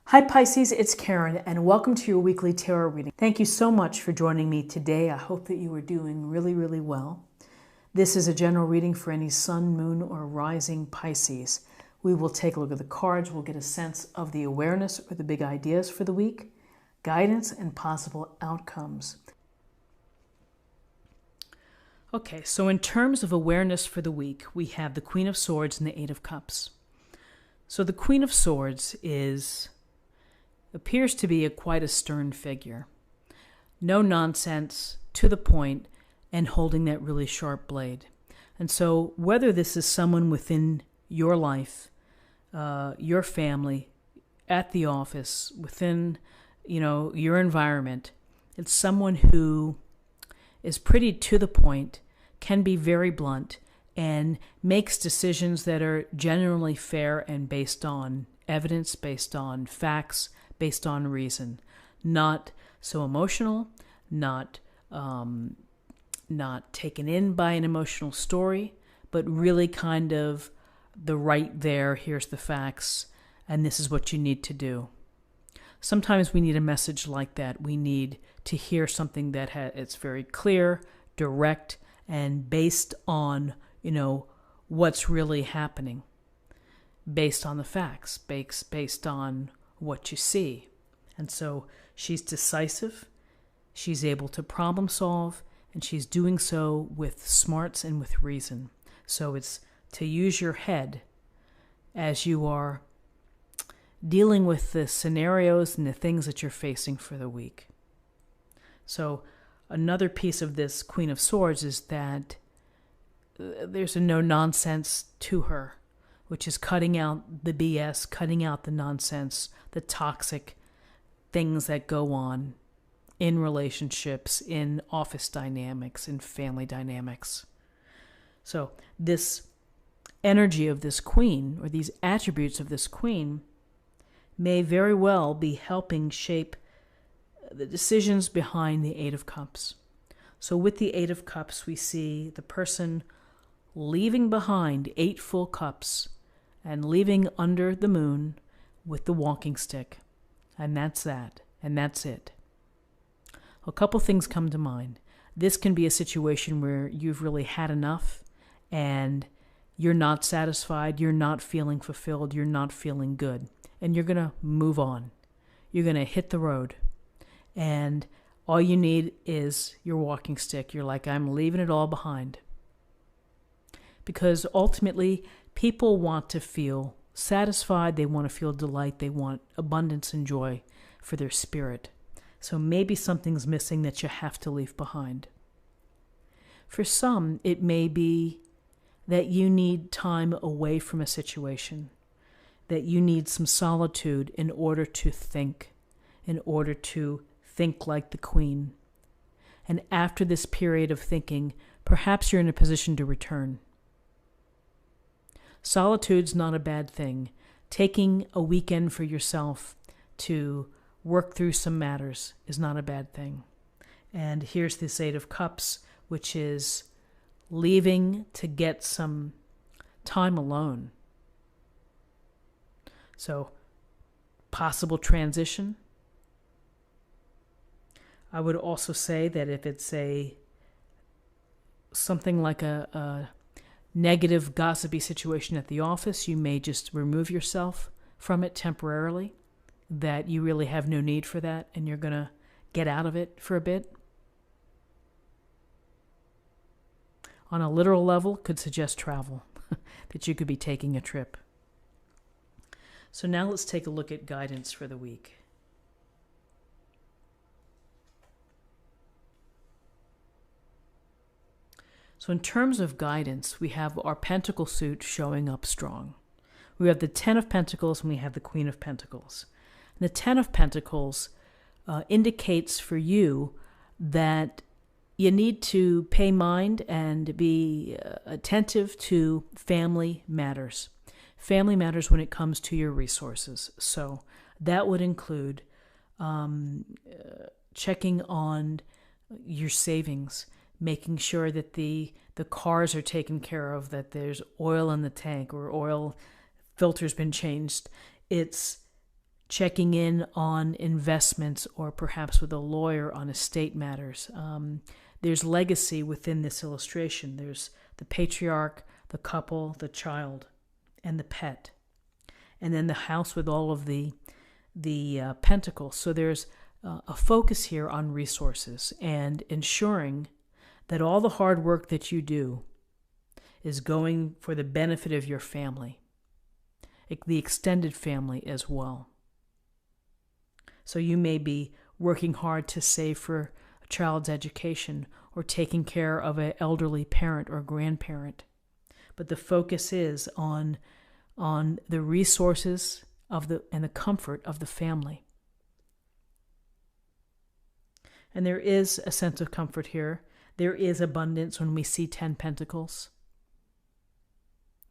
Hi Pisces, it's Karen and welcome to your weekly tarot reading. Thank you so much for joining me today. I hope that you are doing really well. This is a general reading for any sun, moon, or rising Pisces. We will take a look at the cards. We'll get a sense of the awareness or the big ideas for the week, guidance, and possible outcomes. Okay, so in terms of awareness for the week, we have the Queen of Swords and the Eight of Cups. So the Queen of Swords appears to be quite a stern figure. No nonsense, to the point, and holding that really sharp blade. And so whether this is someone within your life, your family, at the office, within, your environment, it's someone who is pretty to the point, can be very blunt, and makes decisions that are generally fair and based on evidence, based on facts, based on reason. Not so emotional, not taken in by an emotional story, but really kind of the right there, here's the facts, and this is what you need to do. Sometimes we need a message like that. We need to hear something that it's very clear, direct, and based on, what's really happening. Based on the facts, based on what you see. And so she's decisive, she's able to problem solve, and she's doing so with smarts and with reason. So it's to use your head as you are dealing with the scenarios and the things that you're facing for the week. So another piece of this Queen of Swords is that there's a no nonsense to her, which is cutting out the BS, cutting out the nonsense, the toxic things that go on in relationships, in office dynamics, in family dynamics. So this energy of this queen, or these attributes of this queen, may very well be helping shape the decisions behind the Eight of Cups. So with the Eight of Cups, we see the person leaving behind 8 full cups and leaving under the moon with the walking stick. And that's that. And that's it. A couple things come to mind. This can be a situation where you've really had enough and you're not satisfied, you're not feeling fulfilled, you're not feeling good. And you're going to move on. You're going to hit the road. And all you need is your walking stick. You're like, I'm leaving it all behind. Because ultimately, people want to feel satisfied, they want to feel delight, they want abundance and joy for their spirit. So maybe something's missing that you have to leave behind. For some, it may be that you need time away from a situation, that you need some solitude in order to think like the queen. And after this period of thinking, perhaps you're in a position to return. Solitude's not a bad thing. Taking a weekend for yourself to work through some matters is not a bad thing. And here's this Eight of Cups, which is leaving to get some time alone. So, possible transition. I would also say that if it's something like a negative, gossipy situation at the office, you may just remove yourself from it temporarily, that you really have no need for that, and you're going to get out of it for a bit. On a literal level, could suggest travel, that you could be taking a trip. So now let's take a look at guidance for the week. So in terms of guidance, we have our Pentacle suit showing up strong. We have the Ten of Pentacles and we have the Queen of Pentacles. And the Ten of Pentacles indicates for you that you need to pay mind and be attentive to family matters. Family matters when it comes to your resources. So that would include checking on your savings, making sure that the cars are taken care of, that there's oil in the tank or oil filter's been changed. It's checking in on investments or perhaps with a lawyer on estate matters. There's legacy within this illustration. There's the patriarch, the couple, the child, and the pet. And then the house with all of the pentacles. So there's a focus here on resources and ensuring that all the hard work that you do is going for the benefit of your family, the extended family as well. So you may be working hard to save for a child's education or taking care of an elderly parent or grandparent. But the focus is on the resources and the comfort of the family. And there is a sense of comfort here. There is abundance when we see 10 pentacles.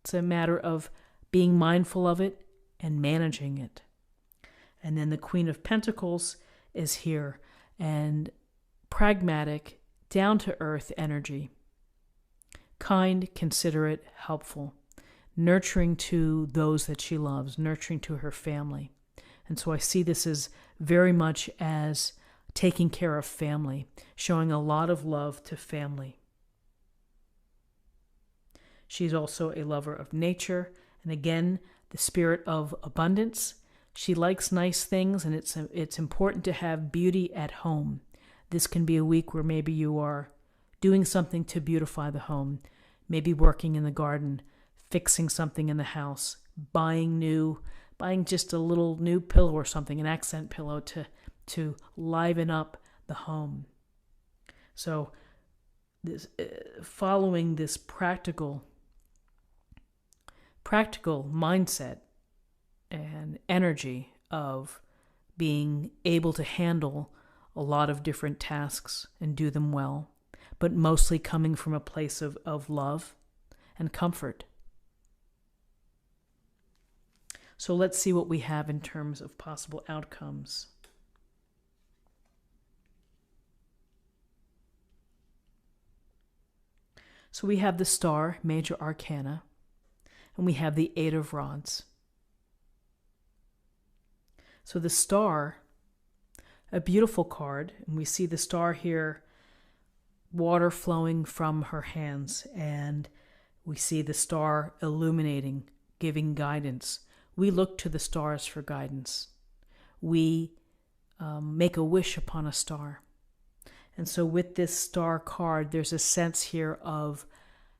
It's a matter of being mindful of it and managing it. And then the Queen of Pentacles is here, and pragmatic, down-to-earth energy. Kind, considerate, helpful. Nurturing to those that she loves, nurturing to her family. And so I see this as very much as taking care of family, showing a lot of love to family. She's also a lover of nature, and again, the spirit of abundance. She likes nice things, and it's important to have beauty at home. This can be a week where maybe you are doing something to beautify the home, maybe working in the garden, fixing something in the house, buying just a little new pillow or something, an accent pillow to liven up the home. So following this practical mindset and energy of being able to handle a lot of different tasks and do them well, but mostly coming from a place of love and comfort. So let's see what we have in terms of possible outcomes. So we have the Star, Major Arcana, and we have the Eight of Rods. So the Star, a beautiful card, and we see the Star here, water flowing from her hands, and we see the Star illuminating, giving guidance. We look to the stars for guidance. We make a wish upon a star. And so with this Star card, there's a sense here of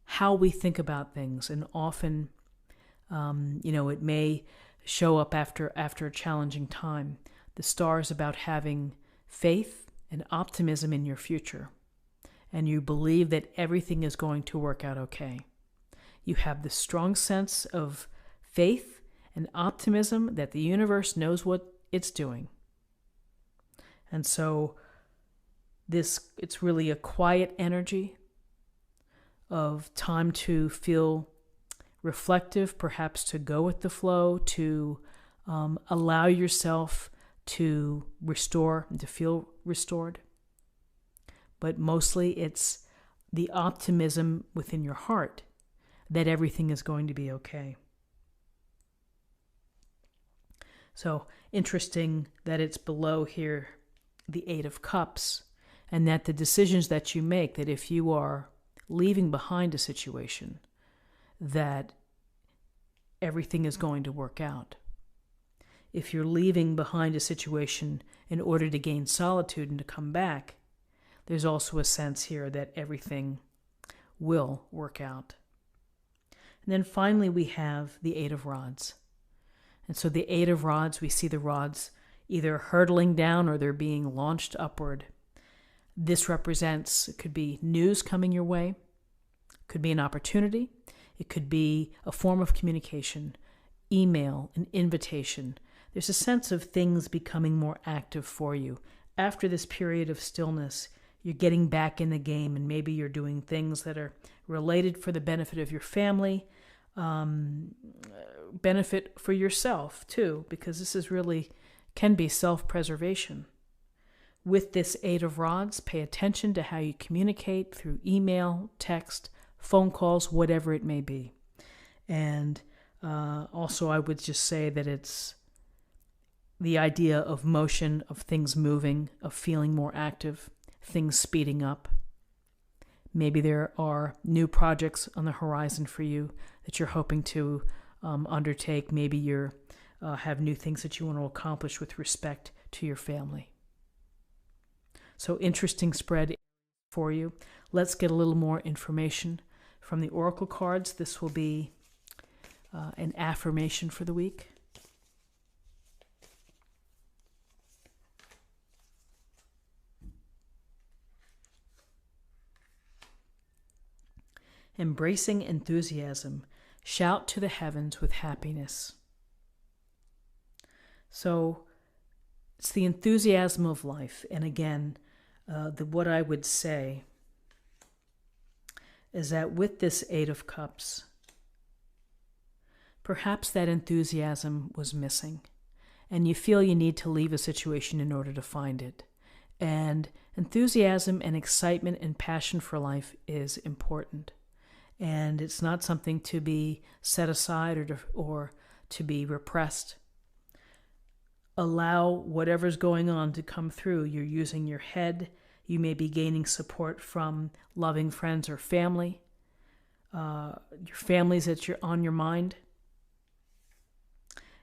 how we think about things. And often, it may show up after a challenging time. The Star is about having faith and optimism in your future. And you believe that everything is going to work out okay. You have this strong sense of faith and optimism that the universe knows what it's doing. And so it's really a quiet energy of time to feel reflective, perhaps to go with the flow, to allow yourself to restore and to feel restored. But mostly it's the optimism within your heart that everything is going to be okay. So interesting that it's below here, the Eight of Cups, and that the decisions that you make, that if you are leaving behind a situation, that everything is going to work out. If you're leaving behind a situation in order to gain solitude and to come back, there's also a sense here that everything will work out. And then finally we have the Eight of Rods. And so the Eight of Rods, we see the rods either hurtling down or they're being launched upward. This represents, it could be news coming your way, could be an opportunity, it could be a form of communication, email, an invitation. There's a sense of things becoming more active for you. After this period of stillness, you're getting back in the game, and maybe you're doing things that are related for the benefit of your family, benefit for yourself too, because this is really can be self-preservation. With this Eight of Rods, pay attention to how you communicate through email, text, phone calls, whatever it may be. And also I would just say that the idea of motion, of things moving, of feeling more active, things speeding up. Maybe there are new projects on the horizon for you that you're hoping to undertake. Maybe you have new things that you want to accomplish with respect to your family. So interesting spread for you. Let's get a little more information from the oracle cards. This will be an affirmation for the week. Embracing enthusiasm, shout to the heavens with happiness. So it's the enthusiasm of life. And again, what I would say is that with this Eight of Cups, perhaps that enthusiasm was missing, and you feel you need to leave a situation in order to find it. And enthusiasm and excitement and passion for life is important. And it's not something to be set aside or to be repressed. Allow whatever's going on to come through. You're using your head. You may be gaining support from loving friends or family. Your family's on your mind.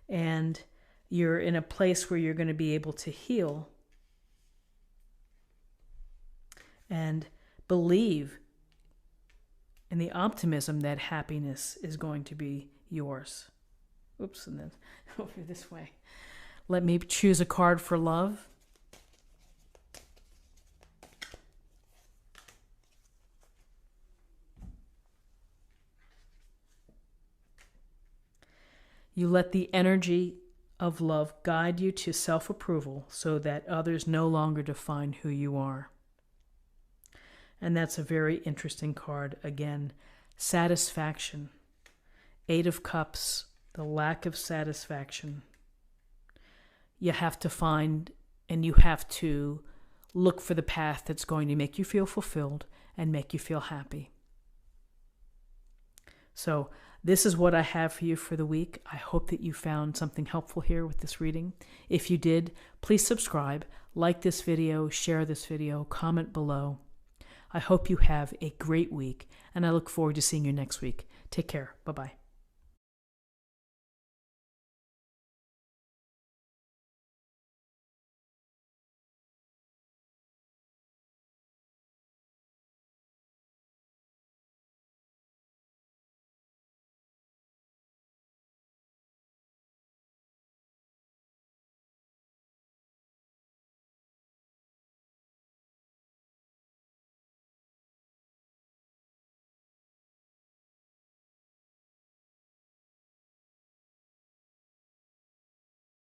And you're in a place where you're going to be able to heal and believe in the optimism that happiness is going to be yours. Oops, and then over this way. Let me choose a card for love. You let the energy of love guide you to self-approval so that others no longer define who you are. And that's a very interesting card. Again, satisfaction. Eight of Cups, the lack of satisfaction. You have to find and you have to look for the path that's going to make you feel fulfilled and make you feel happy. So this is what I have for you for the week. I hope that you found something helpful here with this reading. If you did, please subscribe, like this video, share this video, comment below. I hope you have a great week, and I look forward to seeing you next week. Take care. Bye-bye.